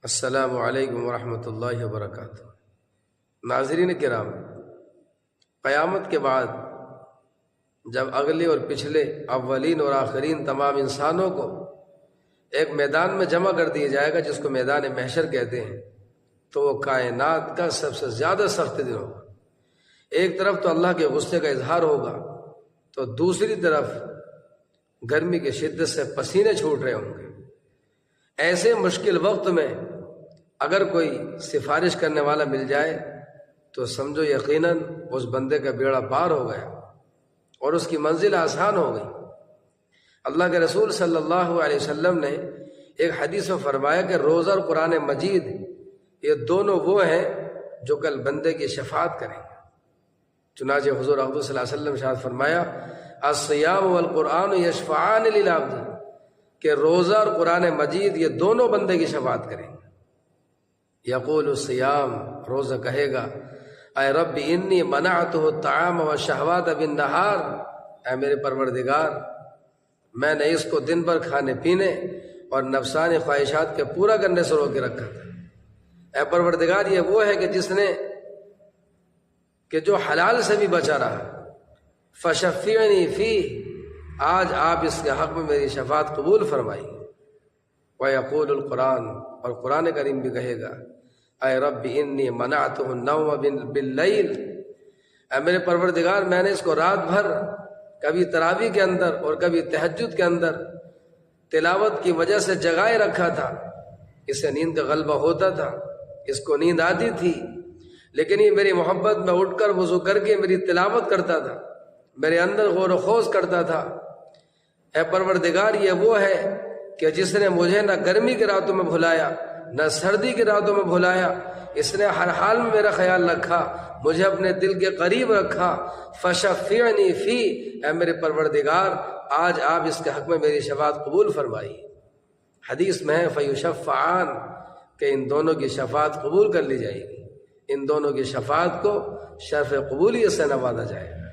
السلام علیکم ورحمۃ اللہ وبرکاتہ۔ ناظرین کرام، قیامت کے بعد جب اگلے اور پچھلے، اولین اور آخرین تمام انسانوں کو ایک میدان میں جمع کر دیا جائے گا جس کو میدان محشر کہتے ہیں، تو وہ کائنات کا سب سے زیادہ سخت دن ہوگا۔ ایک طرف تو اللہ کے غصے کا اظہار ہوگا، تو دوسری طرف گرمی کی شدت سے پسینے چھوٹ رہے ہوں گے۔ ایسے مشکل وقت میں اگر کوئی سفارش کرنے والا مل جائے تو سمجھو یقیناً اس بندے کا بیڑا پار ہو گیا اور اس کی منزل آسان ہو گئی۔ اللہ کے رسول صلی اللہ علیہ وسلم نے ایک حدیث میں فرمایا کہ روزہ اور قرآن مجید یہ دونوں وہ ہیں جو کل بندے کی شفاعت کریں گے۔ چنانچہ حضور اقدس صلی اللہ علیہ وسلم نے ارشاد فرمایا، الصیام والقرآن یشفعان للعبد، کہ روزہ اور قرآن مجید یہ دونوں بندے کی شفاعت کریں گے۔ یقول الصیام، روزہ کہے گا، اے رب انی منعتہ الطعام والشہوات بالنہار، اے میرے پروردگار میں نے اس کو دن بھر کھانے پینے اور نفسانی خواہشات کے پورا کرنے سے روک کے رکھا تھا۔ اے پروردگار یہ وہ ہے کہ جس نے کہ جو حلال سے بھی بچا رہا، فشفعنی فیہ، آج آپ اس کے حق میں میری شفاعت قبول فرمائی۔ ویقول القرآن، اور قرآن کریم بھی کہے گا، اے رب انی منعتہ النوم باللیل، اے میرے پروردگار میں نے اس کو رات بھر کبھی تراویح کے اندر اور کبھی تہجد کے اندر تلاوت کی وجہ سے جگائے رکھا تھا۔ اس سے نیند کا غلبہ ہوتا تھا، اس کو نیند آتی تھی، لیکن یہ میری محبت میں اٹھ کر وضو کر کے میری تلاوت کرتا تھا، میرے اندر غور و خوض کرتا تھا۔ اے پروردگار یہ وہ ہے کہ جس نے مجھے نہ گرمی کی راتوں میں بھلایا نہ سردی کی راتوں میں بھلایا، اس نے ہر حال میں میرا خیال رکھا، مجھے اپنے دل کے قریب رکھا۔ فشفعنی فی، اے میرے پروردگار آج آپ اس کے حق میں میری شفاعت قبول فرمائی۔ حدیث میں ہے فیشفعان، کہ ان دونوں کی شفاعت قبول کر لی جائے گی، ان دونوں کی شفاعت کو شرف قبولیت سے نوازا جائے گا۔